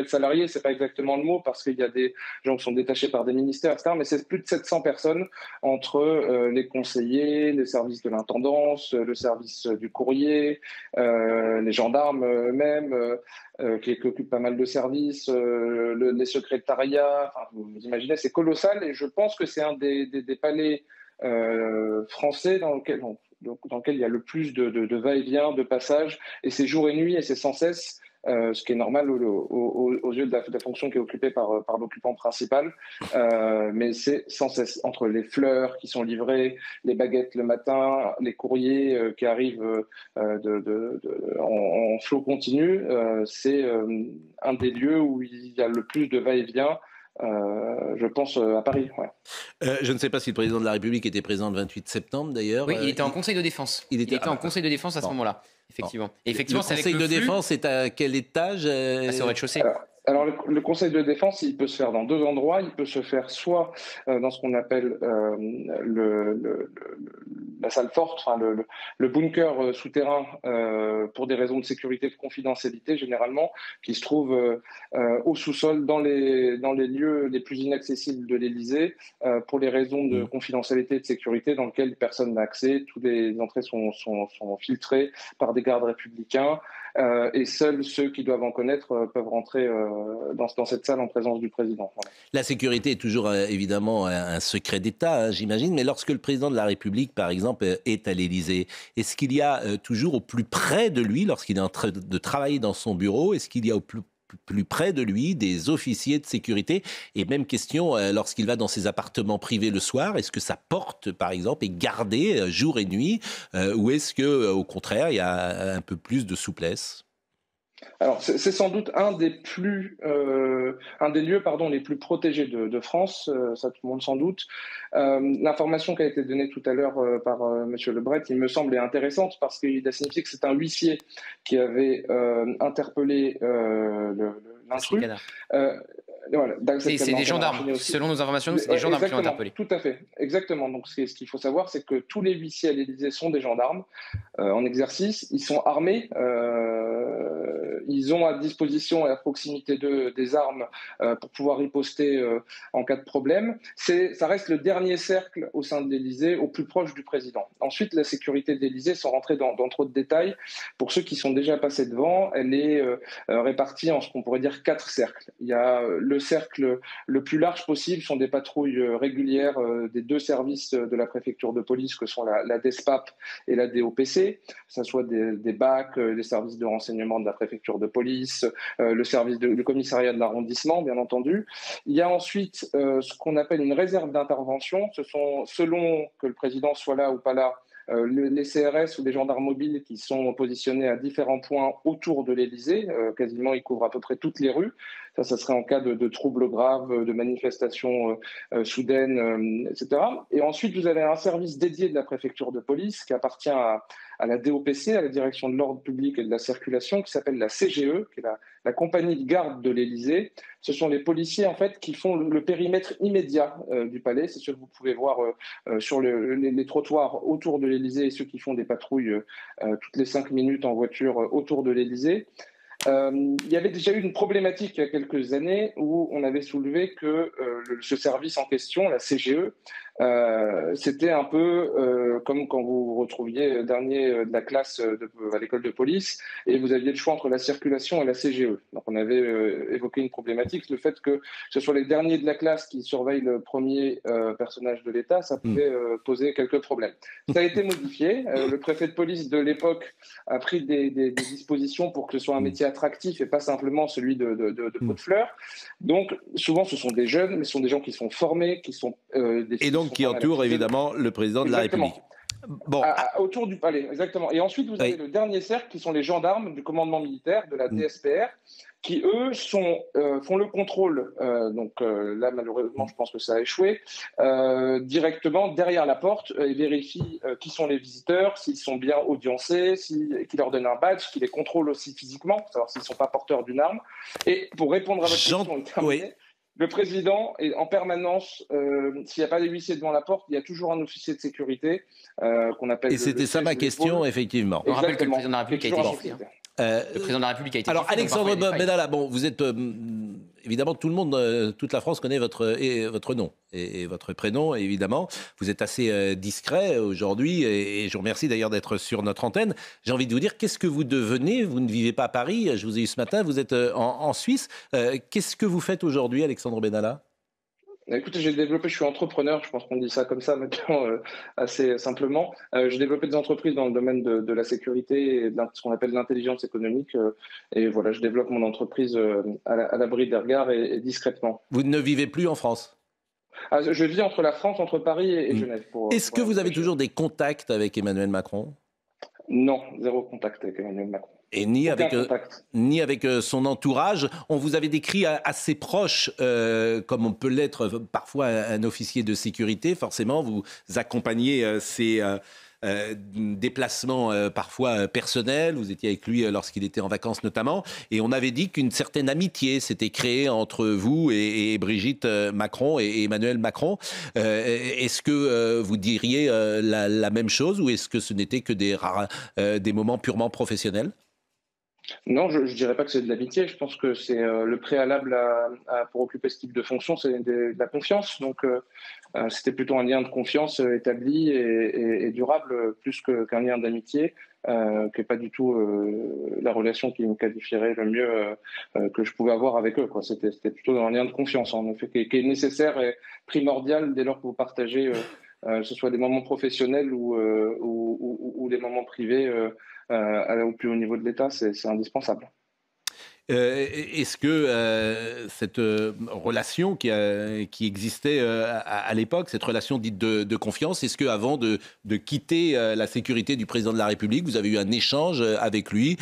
salariés, c'est pas exactement le mot parce qu'il y a des gens qui sont détachés par des ministères, etc. Mais c'est plus de 700 personnes entre les conseillers, les services de l'intendance, le service du courrier, les gendarmes eux-mêmes, qui occupent pas mal de services, les secrétariats. Enfin, vous imaginez, c'est colossal et je pense que c'est un des palais français dans lequel il y a le plus de va-et-vient, de passage, et c'est jour et nuit et c'est sans cesse. Ce qui est normal aux yeux de la fonction qui est occupée par l'occupant principal. Mais c'est sans cesse entre les fleurs qui sont livrées, les baguettes le matin, les courriers qui arrivent en flot continu. C'est un des lieux où il y a le plus de va-et-vient. Je pense à Paris. Ouais. Je ne sais pas si le président de la République était présent le 28 septembre d'ailleurs. Oui, il était en Conseil de défense. Il était en Conseil de défense à ce moment-là, effectivement. Et effectivement, le Conseil de défense est à quel étage c'est au rez-de-chaussée. Alors le Conseil de défense, il peut se faire dans deux endroits. Il peut se faire soit dans ce qu'on appelle la salle forte, enfin le bunker souterrain pour des raisons de sécurité et de confidentialité généralement, qui se trouve au sous-sol dans les lieux les plus inaccessibles de l'Élysée pour les raisons de confidentialité et de sécurité dans lesquelles personne n'a accès. Toutes les entrées sont filtrées par des gardes républicains. Et seuls ceux qui doivent en connaître peuvent rentrer dans cette salle en présence du président. Voilà. La sécurité est toujours évidemment un secret d'État, j'imagine, mais lorsque le président de la République, par exemple, est à l'Élysée, est-ce qu'il y a toujours au plus près de lui, lorsqu'il est en train de travailler dans son bureau, est-ce qu'il y a au plus près de lui des officiers de sécurité? Et même question, lorsqu'il va dans ses appartements privés le soir, est-ce que sa porte, par exemple, est gardée jour et nuit ou est-ce que, au contraire, il y a un peu plus de souplesse? Alors, c'est sans doute un des lieux les plus protégés de France, ça tout le monde sans doute. L'information qui a été donnée tout à l'heure par M. Lebret, il me semble, est intéressante parce qu'il a signifié que c'est un huissier qui avait interpellé l'intrus. Voilà, c'est des gendarmes. Selon nos informations, c'est des gendarmes qui ont interpellé. Tout à fait, exactement. Donc, ce qu'il faut savoir, c'est que tous les huissiers à l'Élysée sont des gendarmes en exercice. Ils sont armés. Ils ont à disposition et à proximité d'eux des armes pour pouvoir riposter en cas de problème. Ça reste le dernier cercle au sein de l'Élysée, au plus proche du président. Ensuite, la sécurité de l'Élysée, sans rentrer dans trop de détails, pour ceux qui sont déjà passés devant, elle est répartie en ce qu'on pourrait dire 4 cercles. Il y a le cercle le plus large possible, sont des patrouilles régulières des 2 services de la préfecture de police, que sont la DESPAP et la DOPC, que ce soit des BAC, les services de renseignement de la préfecture de police, le commissariat de l'arrondissement, bien entendu. Il y a ensuite ce qu'on appelle une réserve d'intervention. Ce sont, selon que le président soit là ou pas là, les CRS ou les gendarmes mobiles qui sont positionnés à différents points autour de l'Élysée. Quasiment, ils couvrent à peu près toutes les rues. Ça serait en cas de troubles graves, de manifestations soudaines, etc. Et ensuite, vous avez un service dédié de la préfecture de police qui appartient à la DOPC, à la Direction de l'ordre public et de la circulation, qui s'appelle la CGE, qui est la compagnie de garde de l'Élysée. Ce sont les policiers, en fait, qui font le périmètre immédiat du palais. C'est ce que vous pouvez voir sur les trottoirs autour de l'Élysée et ceux qui font des patrouilles toutes les 5 minutes en voiture autour de l'Élysée. Il y avait déjà eu une problématique il y a quelques années où on avait soulevé que ce service en question, la CGE, c'était un peu comme quand vous vous retrouviez dernier de la classe à l'école de police et vous aviez le choix entre la circulation et la CGE. Donc on avait évoqué une problématique, le fait que ce soit les derniers de la classe qui surveillent le premier personnage de l'État, ça pouvait poser quelques problèmes. Ça a été modifié. Le préfet de police de l'époque a pris des dispositions pour que ce soit un métier attractif et pas simplement celui de pot de fleurs. Donc souvent ce sont des jeunes, mais ce sont des gens qui sont formés, qui sont et donc qui entourent évidemment le président de la République. Bon. Autour du palais, exactement. Et ensuite, vous avez le dernier cercle qui sont les gendarmes du commandement militaire, de la DSPR, qui, eux, font le contrôle. Là, malheureusement, je pense que ça a échoué, directement derrière la porte et vérifient qui sont les visiteurs, s'ils sont bien audiencés, qu'ils leur donnent un badge, qu'ils les contrôlent aussi physiquement, pour savoir s'ils ne sont pas porteurs d'une arme. Et pour répondre à votre question, le président est en permanence, s'il n'y a pas de huissier devant la porte, il y a toujours un officier de sécurité qu'on appelle... Et c'était ça ma question, effectivement. On rappelle que le président de la République a été Le président de la République a été... Alors, Alexandre Benalla, bon, vous êtes... évidemment, tout le monde, toute la France connaît votre nom et votre prénom, évidemment. Vous êtes assez discret aujourd'hui et je vous remercie d'ailleurs d'être sur notre antenne. J'ai envie de vous dire, qu'est-ce que vous devenez? Vous ne vivez pas à Paris, je vous ai eu ce matin, vous êtes en Suisse. Qu'est-ce que vous faites aujourd'hui, Alexandre Benalla? Écoutez, je suis entrepreneur, je pense qu'on dit ça comme ça maintenant assez simplement. J'ai développé des entreprises dans le domaine de la sécurité et de ce qu'on appelle l'intelligence économique. Et voilà, je développe mon entreprise à l'abri des regards et discrètement. Vous ne vivez plus en France? Je vis entre la France, entre Paris et Genève. Est-ce que vous avez toujours des contacts avec Emmanuel Macron? Non, zéro contact avec Emmanuel Macron. Et ni avec son entourage. On vous avait décrit assez proche, comme on peut l'être parfois un officier de sécurité. Forcément, vous accompagnez ces déplacements parfois personnels. Vous étiez avec lui lorsqu'il était en vacances notamment. Et on avait dit qu'une certaine amitié s'était créée entre vous et Brigitte Macron et Emmanuel Macron. Est-ce que vous diriez la même chose ou est-ce que ce n'était que des moments purement professionnels? Non, je ne dirais pas que c'est de l'amitié. Je pense que c'est le préalable pour occuper ce type de fonction, c'est de la confiance. Donc, c'était plutôt un lien de confiance établi et durable, plus qu'un lien d'amitié, qui n'est pas du tout la relation qui me qualifierait le mieux que je pouvais avoir avec eux. C'était plutôt dans un lien de confiance, en effet, qui est nécessaire et primordial dès lors que vous partagez, que ce soit des moments professionnels ou des moments privés. Au plus haut niveau de l'État, c'est indispensable. Est-ce que cette relation qui existait à l'époque, cette relation dite de confiance, est-ce qu'avant de quitter la sécurité du président de la République, vous avez eu un échange avec lui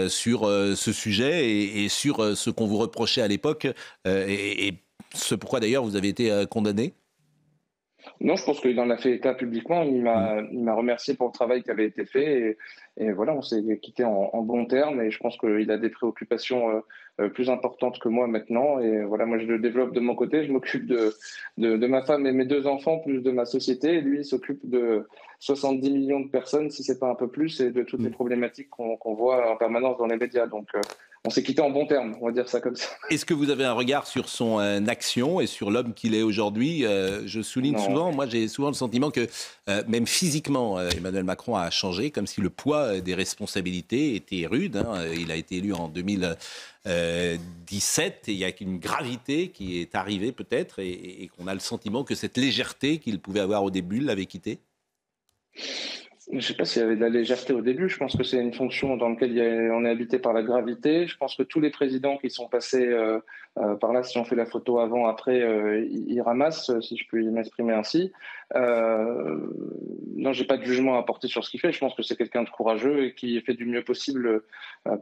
sur ce sujet et sur ce qu'on vous reprochait à l'époque et ce pourquoi d'ailleurs vous avez été condamné? Non, je pense qu'il en a fait état publiquement. Il m'a remercié pour le travail qui avait été fait. Et voilà, on s'est quitté en bons termes. Et je pense qu'il a des préoccupations plus importantes que moi maintenant. Et voilà, moi, je le développe de mon côté. Je m'occupe de ma femme et mes 2 enfants, plus de ma société. Et lui, il s'occupe de 70 millions de personnes, si ce n'est pas un peu plus, et de toutes les problématiques qu'on voit en permanence dans les médias. Donc, on s'est quitté en bons termes, on va dire ça comme ça. Est-ce que vous avez un regard sur son action et sur l'homme qu'il est aujourd'hui? Je souligne souvent, moi j'ai souvent le sentiment que même physiquement, Emmanuel Macron a changé, comme si le poids des responsabilités était rude. Il a été élu en 2017 et il y a une gravité qui est arrivée peut-être et qu'on a le sentiment que cette légèreté qu'il pouvait avoir au début l'avait quitté. Je ne sais pas s'il y avait de la légèreté au début. Je pense que c'est une fonction dans laquelle on est habité par la gravité. Je pense que tous les présidents qui sont passés par là, si on fait la photo avant, après, ils ramassent, si je puis m'exprimer ainsi. Non, j'ai pas de jugement à porter sur ce qu'il fait. Je pense que c'est quelqu'un de courageux et qui fait du mieux possible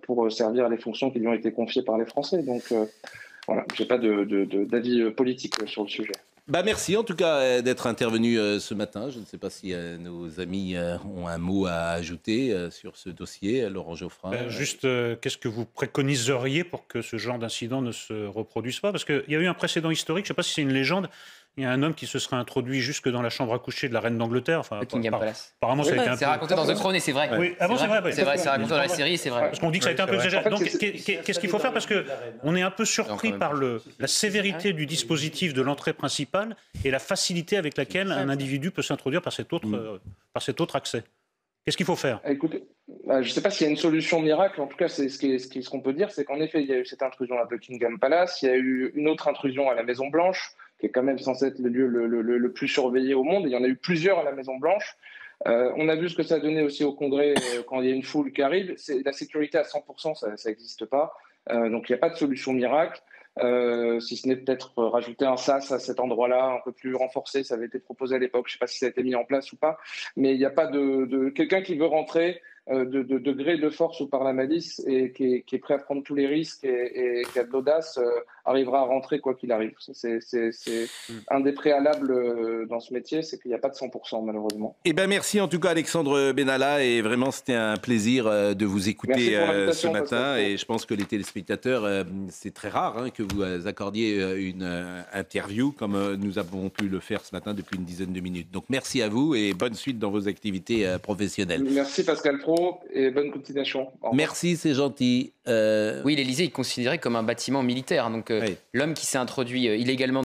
pour servir les fonctions qui lui ont été confiées par les Français. Donc voilà, j'ai pas d'avis politique sur le sujet. Merci en tout cas d'être intervenu ce matin. Je ne sais pas si nos amis ont un mot à ajouter sur ce dossier. Laurent Geoffrin. Juste, qu'est-ce que vous préconiseriez pour que ce genre d'incident ne se reproduise pas? Parce qu'il y a eu un précédent historique, je ne sais pas si c'est une légende. Il y a un homme qui se serait introduit jusque dans la chambre à coucher de la reine d'Angleterre. Enfin, Buckingham Palace. Apparemment, ça a été un peu... C'est raconté dans The Crown et c'est vrai. Oui, c'est vrai. C'est raconté dans la série, c'est vrai. Parce qu'on dit que ça a été un peu exagéré. Donc, qu'est-ce qu'il faut faire? Parce qu'on est un peu surpris par la sévérité du dispositif de l'entrée principale et la facilité avec laquelle un individu peut s'introduire par cet autre accès. Qu'est-ce qu'il faut faire? Écoutez, je ne sais pas s'il y a une solution miracle. En tout cas, ce qu'on peut dire, c'est qu'en effet, il y a eu cette intrusion à Buckingham Palace. Il y a eu une autre intrusion à la Maison-Blanche, qui est quand même censé être le lieu le plus surveillé au monde. Il y en a eu plusieurs à la Maison-Blanche. On a vu ce que ça donnait aussi au Congrès quand il y a une foule qui arrive. La sécurité à 100%, ça n'existe pas. Donc, il n'y a pas de solution miracle. Si ce n'est peut-être rajouter un sas à cet endroit-là, un peu plus renforcé, ça avait été proposé à l'époque, je ne sais pas si ça a été mis en place ou pas, mais il n'y a pas de quelqu'un qui veut rentrer de gré de force ou par la malice et qui est prêt à prendre tous les risques et qui a de l'audace, arrivera à rentrer quoi qu'il arrive. C'est un des préalables dans ce métier, c'est qu'il n'y a pas de 100% malheureusement. Eh ben merci en tout cas Alexandre Benalla, et vraiment c'était un plaisir de vous écouter ce matin, et je pense que les téléspectateurs, c'est très rare que vous accordiez une interview comme nous avons pu le faire ce matin depuis une dizaine de minutes. Donc merci à vous et bonne suite dans vos activités professionnelles. Merci Pascal Praud et bonne continuation. Merci, c'est gentil. Oui, l'Élysée est considéré comme un bâtiment militaire. Donc l'homme qui s'est introduit illégalement